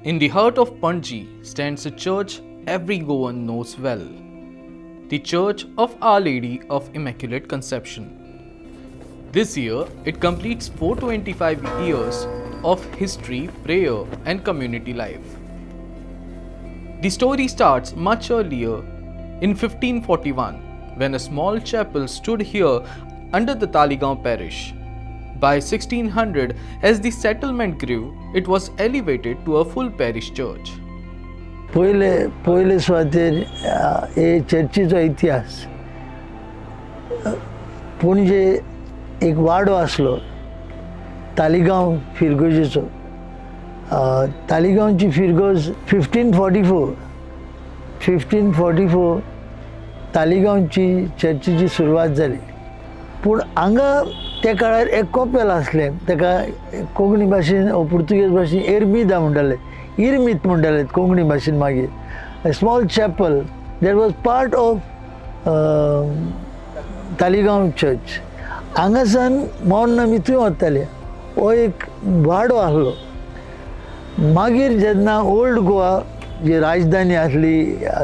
In the heart of Panji stands a church every Goan knows well, the Church of Our Lady of Immaculate Conception. This year, it completes 425 years of history, prayer, and community life. The story starts much earlier in 1541 when a small chapel stood here under the Taligaon parish. By 1600, as the settlement grew, it was elevated to a full parish church. पहिले सुवातेर हे चर्चीचो इतिहास पणजे एक वाडो आसलो तालिगांव फिरगोजेचो तालिगांवची फिरगोज 1544 तालिगांवची चर्चीची सुरवात जाली पूण हांगा त्या काळार एक कोपेल आसलें ताका कोंकणी भाशेन वा पुर्तुगेज भाशेन एरमिदा म्हणटाले इरमित म्हणटाले कोंकणी भाशेन मागीर a small chapel that was part of Taleigao church हांगासान मोर्न थंय वताले हो एक वाडो आसलो मागीर जेन्ना ओल्ड गोवा जी राजधानी आसली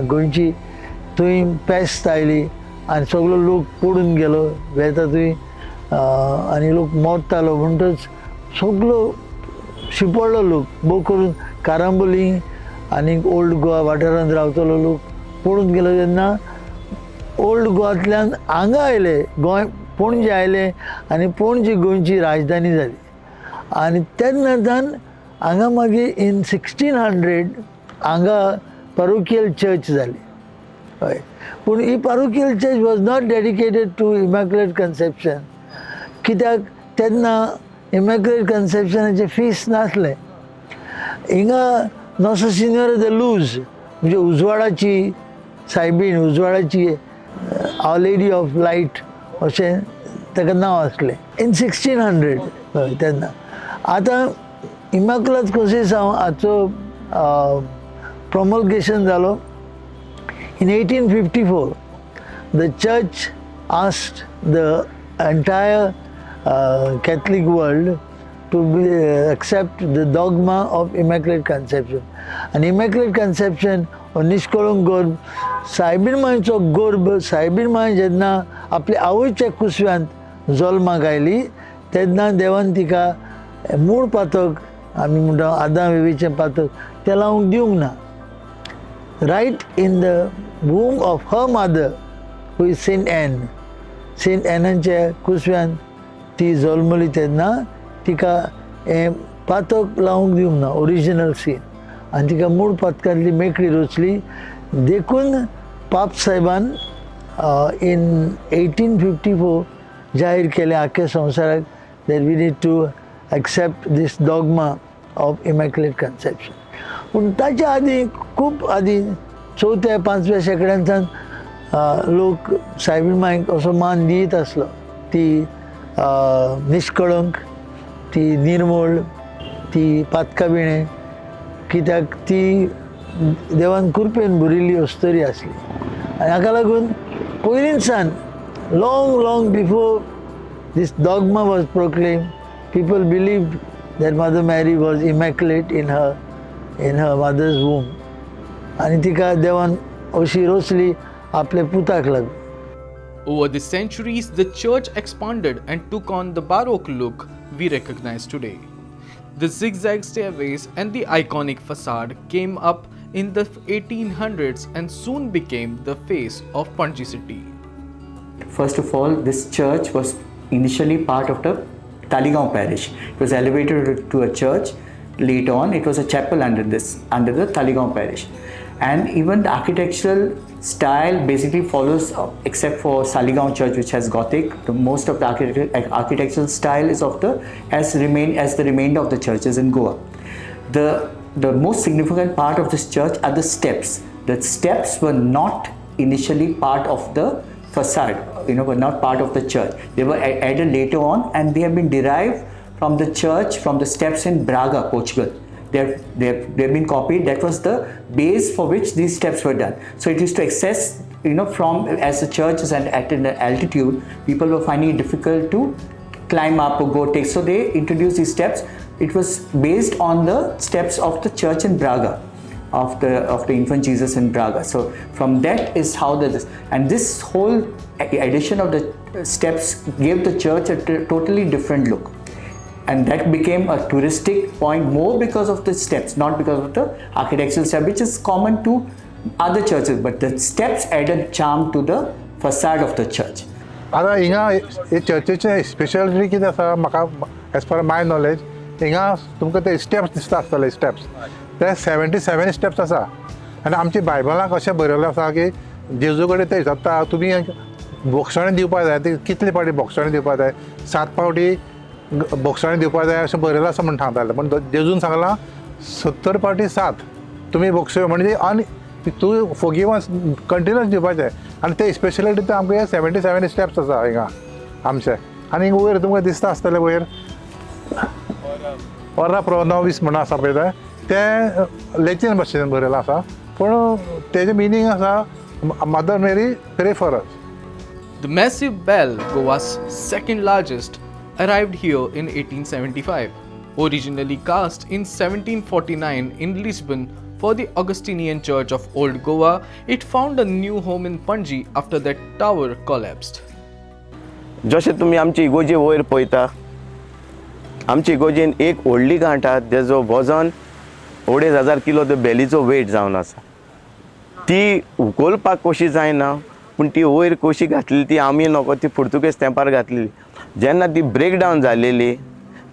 गोंयची थंय पेस्ट आयली आनी सगळो लोक पडून गेलो वेता थंय आनी लोक मरतालो म्हणटच सगळो शिपडलो लोक भोव करून कारांबोली आनी ओल्ड गोवा वाठारांत रावतलो लोक पडून गेलो जेन्ना ओल्ड गोवांतल्यान हांगा आयले गोंय पणजे आयले आनी पणजे गोंयची राजधानी जाली आनी तेन्नाच्यान हांगा मागीर इन 1600 हांगा पॅरोकियल चर्च जाली हय पूण ही parochial church was not dedicated to immaculate conception कित्याक तेन्ना इमॅक्युलेट कन्सेप्शनाचे फीस्ट नासले हिंगा नॉसो सिन्योर द लूज म्हणजे उजवाडाची सायबीण उजवाडाची आवर लेडी ऑफ लायट अशें ताका नांव आसलें इन 1600 हय तेन्ना आतां इमॅक्युलेट कॉन्सेप्शन हाचो प्रोमल्गेशन जालो in 1854 the church asked the entire Catholic world to accept the dogma of Immaculate Conception and Immaculate Conception or निष्कळंक गर्भ सायबीण मांयचो गर्भ सायबीण मांय जेन्ना आपल्या आवयच्या कुसव्यांत जल्माक आयली तेन्ना देवान तिका मूळ पातक आमी म्हणटा आदाम वेवेचें पातक तें लावंक दिवंक ना right in the womb of her mother who is Saint Anne. Saint Anneच्या कुसव्यान ती जल्मली तेन्ना तिका हें पातक लावंक दिवंक ना ओरिजिनल सीन आनी तिका मूळ पातकांतली मेकळी रचली देखून पाप साहेबान इन 1854 जाहीर केलें आख्या संवसाराक that we need to accept this dogma of Immaculate Conception. पूण ताच्या आदीं खूब आदीं 4थ्या 5व्या शेंकड्यांतल्यान लोक सायबीण मांयक असो मान दित आसलो ती निश्कळंक ती निर्मळ ती पातकाबिणे कित्याक ती देवान कृपेन भरिल्ली अस्तरी आसली आनी हाका लागून पयलींच्यान long before this dogma was proclaimed people believed that Mother Mary was immaculate in her mother's womb आनी तिका देवान अशी रचली आपल्या पुताक लागून. Over the centuries, the church expanded and took on the Baroque look we recognize today. The zigzag stairways and the iconic façade came up in the 1800s and soon became the face of Panji city. First of all, this church was initially part of the Taligaon parish. It was elevated to a church. Later on, it was a chapel under the Taligaon parish. And even the architectural style basically follows, except for Taligaon church, which has Gothic. Most of the architectural style is as the remainder of the churches in Goa. The most significant part of this church are the steps. The steps were not initially part of the facade, were not part of the church. They were added later on, and they have been derived from the church, from the steps in Braga, Portugal. They've been copied. That was the base for which these steps were done. So it used to access, from as the church is at an altitude, people were finding it difficult to climb up or go take. So they introduced these steps it was based on the steps of the church in Braga, of the infant Jesus in Braga. So from that is how and this whole addition of the steps gave the church a totally different look, and that became a touristic point more because of the steps, not because of the architectural step, which is common to other churches, but the steps added charm to the facade of the church. आता हिंगा हे चर्चीचे speciality कितें आसा म्हाका as per my knowledge हिंगा तुमकां ते steps दिसता आसतले स्टेप्स ते 77 स्टेप्स आसा आनी आमची बायबलांक अशें बरयल्लें आसा की जेजू कडेन ते हिसाबता तुमी बोक्षाणें दिवपाक जाय ती कितले फावटी बोक्षाणें दिवपाक जाय 7 फावटी बोक्षाणें दिवपाक जाय अशें बरयलें आसा म्हण सांगताले पूण जेजून सांगलां 70 फावटी 7 तुमी बोक्षो म्हणजे आनी तूं फोगिवन्स कंटिन्यूअस दिवपाचें आनी ते स्पेशलिटी ते आमकां 77 स्टेप्स आसा हिंगा आमचे आनी वयर तुमकां दिसता आसतलें वयर ओरा प्रोनोवीस म्हणून आसा पळय ते लेटीन भाशेन बरयलें आसा पूण तेजें मिनींग आसा mother Mary pray for us. The massive bell, Goa's second largest, arrived here in 1875. Originally cast in 1749 in Lisbon for the Augustinian Church of Old Goa, it found a new home in Panji after that tower collapsed. जशें तुमी आमची इगोजी वयर पळयता आमची इगोजीन एक व्हडली गांठ आसा जेजो वजन 2,500 किलो तो बेलीचो वेट जावन आसा. ती उखोलपाक कशी जायना पूण ती वयर कशी घातली ती आमी नको ती पुर्तुगेज तेंपार घातलेली. जेन्ना ती ब्रेक डावन जालेली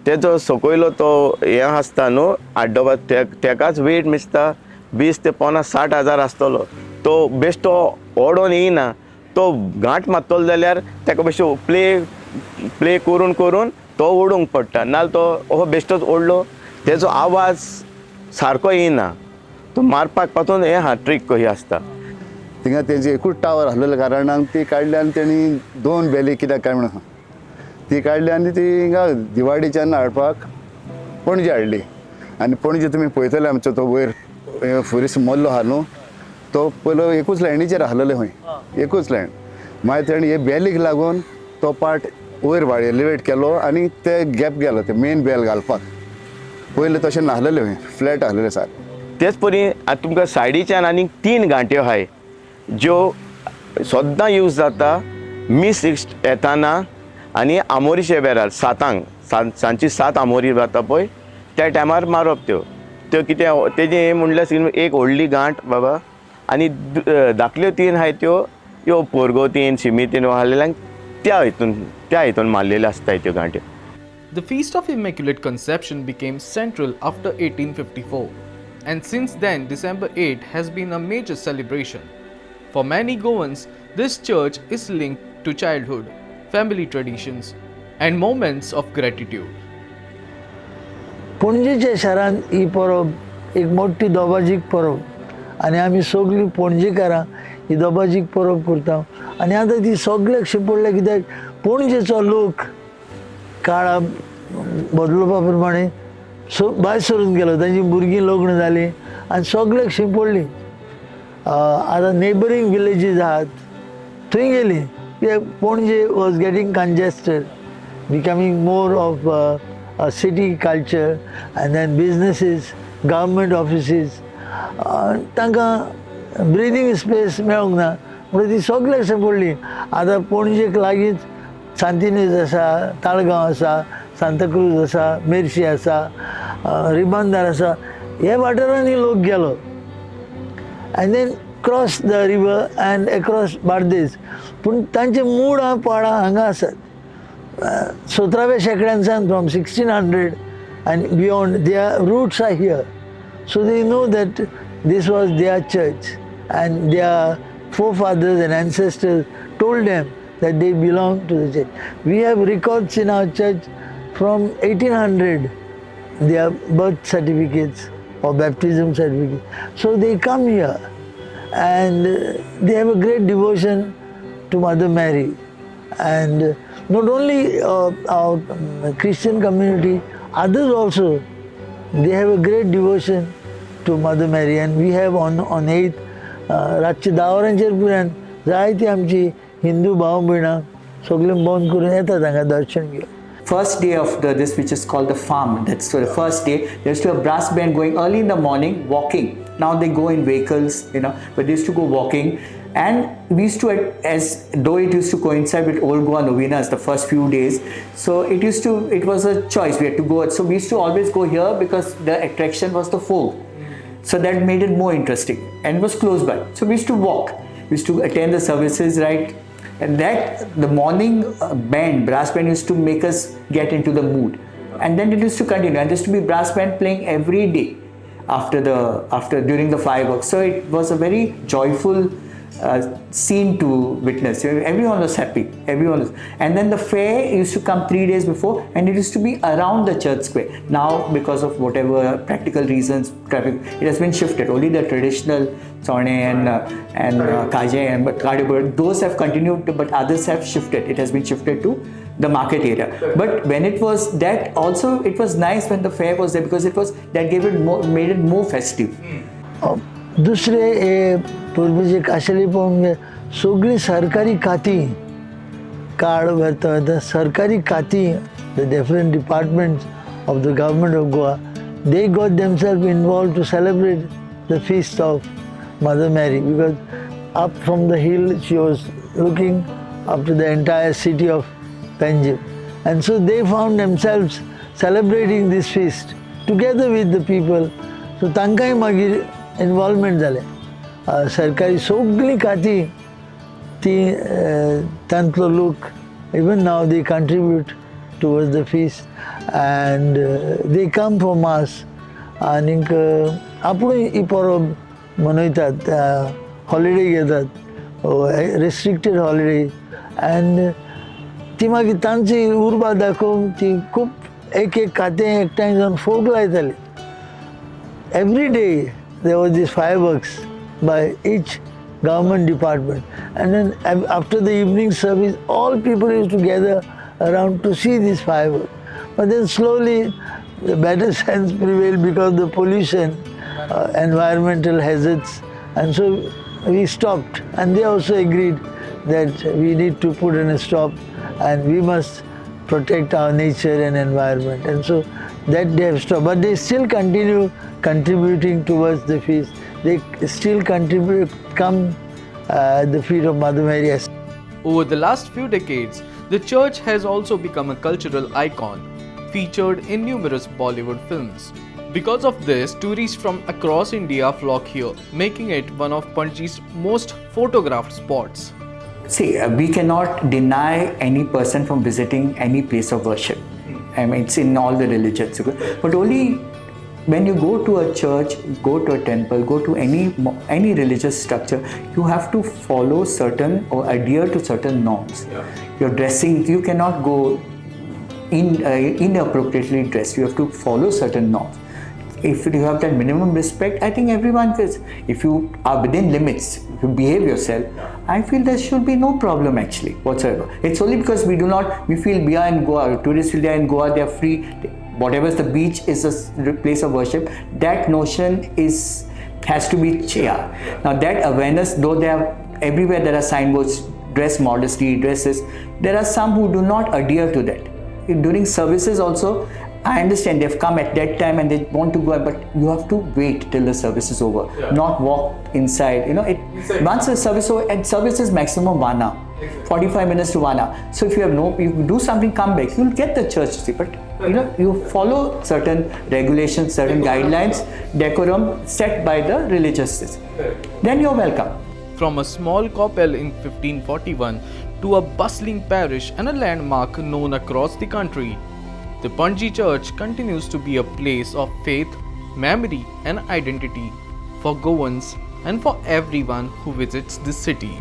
तेजो सकयलो तो हें आसता न्हू आड्डोबा तेकाच वेट मेजता 20 ते 50-60 हजार आसतलो. तो बेश्टो ओडोन येयना तो गांठ मारतलो जाल्यार तेका बेश्टो प्ले करून करून तो ओडूंक पडटा नाल्यार तो हो बेश्टोच ओडलो तेजो आवाज सारको येयना तो मारपाक पासून हें हा ट्रीक कशी आसता. थिंगा तेजी एकूच टावर आसलेल्या कारणान ती काडली आनी तेणी 2 बेली कित्याक काय म्हणून ती काडली आनी ती हिंगा दिवाळीच्यान हाडपाक पणजे हाडली आनी पणजे तुमी पळयतले आमचो तो वयर फुरीस मोल्लो आहा न्हू तो पयलो एकूच लायनीचेर आसलेले खंय एकूच लायन मागीर तेणी हे बेलीक लागून तो पार्ट वयर एलिवेट केलो आनी ते गॅप गेलो ते मेन बेल घालपाक पयले तशें नासलेले खंय फ्लॅट आसलेले सार. तेच परी आतां तुमकां सायडीच्यान आनीक 3 गांठ्यो आहाय ज्यो सद्दां यूज जाता मिस येताना आनी आमोरीचे बेरार 7 सांची 7 आमोरी जाता पळय त्या टायमार मारप त्यो कितें तेजें म्हणल्यार एक व्हडली गांठ बाबा आनी धाकल्यो 3 आहाय त्यो ह्यो पोरगोतीन शिमितीन वाहलेल्यांक त्या हितून मारलेल्यो आसताय त्यो गांठ्यो. The Feast of Immaculate Conception became central after 1854, and since then December 8 has been a major celebration. For many Goans, this church is linked to childhood, family traditions, and moments of gratitude. पणजेच्या शारांत ही परब एक मोठी दोबाजीक परब आनी आमी सगळीं पणजेकारां ही दोबाजीक परब करता आनी आतां ती सगळ्याक शिपडल्या कित्याक पणजेचो लोक काळा बदलपा प्रमाणे भायर सरून गेलो तांची भुरगीं लग्न जालीं आनी सगळ्याक शिंपडलीं. आतां नेबरींग विलेजीस आहात थंय गेलीं कित्याक Panaji was getting congested becoming more of a city culture and then businesses, government offices तांकां ब्रिथींग स्पेस मेळोंक ना म्हणून ती सगळ्याक सांपडली. आतां पणजेक लागींच सांतिनेज आसा ताळगांव आसा सांताक्रूज आसा मेर्शी आसा रिबांदार आसा हे वाठारांनी लोक गेलो and then cross the river and across Bardez पूण तांचे मूळ पाळा हांगा आसात. 17व्या शेंकड्यांसान from 1600 and beyond their roots are here, so they know that this was their church and their forefathers and ancestors told them that they belong to the church. We have records in our church from 1800, their birth certificates or baptism certificates. So they come here and they have a great devotion to Mother Mary. And not only our Christian community, others also, they have a great devotion to Mother Mary. And we have on 8th रातची 10 वरांचेर पुरान जायतीं आमची हिंदू भाव भयणां सगळीं बंद करून येतात हांगा दर्शन घेवंक. first day of this, which is called the farm, that's the first day, there used to be a brass band going early in the morning, walking. Now they go in vehicles, but they used to go walking. And we used to, as though it used to coincide with Old Goa novenas the first few days, so it was a choice, we had to go. So we used to always go here because the attraction was the folk. So that made it more interesting, and it was close by. So we used to walk, we used to attend the services, right? And that, the morning brass band used to make us get into the mood. And then it used to continue, and there used to be brass band playing every day during the fireworks. So it was a very joyful scene to witness. Everyone was happy. And then the fair used to come 3 days before, and it used to be around the church square. Now, because of whatever practical reasons, traffic, it has been shifted. Only the traditional Sone and Kaje and Kadibur, those have continued, but others have shifted. It has been shifted to the market area. But when it was that, also it was nice when the fair was there, because made it more festive. दुसरे पूर्वीचे खाशेली पळोवंक सगळीं सरकारी खातीं card व्हरता सरकारी खातीं the different departments of the government of Goa, they got themselves involved to celebrate the feast of Mother Mary, because up from the hill she was looking up to the entire city of Panjim, and so they found themselves celebrating this feast together with the people. So तांकांय मागीर involvement जालें. सरकारी सगळीं खातीं ती तांतलो लोक, even now they contribute towards the feast, and they come for mass. आनीक आपुणूय ही परब मनयतात, हॉलिडे घेतात, restricted holiday, and ती मागीर तांची उर्बा दाखोवन ती खूब एक खातें एकठांय जावन fog लायताली. Every day there was these fireworks by each government department, and then after the evening service all people used to gather around to see these fireworks. But then slowly the better sense prevailed because of the pollution, environmental hazards, and so we stopped, and they also agreed that we need to put in a stop and we must protect our nature and environment, and so that they have stopped. But they still continue contributing towards the feast. They still come at the feet of Mother Mary. Over the last few decades, the church has also become a cultural icon, featured in numerous Bollywood films. Because of this, tourists from across India flock here, making it one of Panaji's most photographed spots. See, we cannot deny any person from visiting any place of worship. I mean, it's in all the religions. But only when you go to a church, go to a temple, go to any religious structure, you have to follow certain or adhere to certain norms. Your dressing, you cannot go inappropriately dressed. You have to follow certain norms. If you have that minimum respect, I think everyone feels. If you are within limits, if you behave yourself, I feel there should be no problem actually whatsoever. It's only because we feel we are in Goa, tourists feel they are in Goa, they are free. Whatever the beach is a place of worship, that notion has to be changed. Now that awareness, though everywhere there are signboards, dress modesty, dresses, there are some who do not adhere to that. During services also, I understand they've come at that time and they want to go, but you have to wait till the service is over, not walk inside. Once the service is over, and service is maximum 1 hour, 45 minutes to 1 hour. So if you do something, come back, you'll get the church to see. But you follow certain regulations, certain guidelines, decorum set by the religious. Then you're welcome. From a small koppel in 1541 to a bustling parish and a landmark known across the country, the Panji Church continues to be a place of faith, memory and identity for Goans and for everyone who visits this city.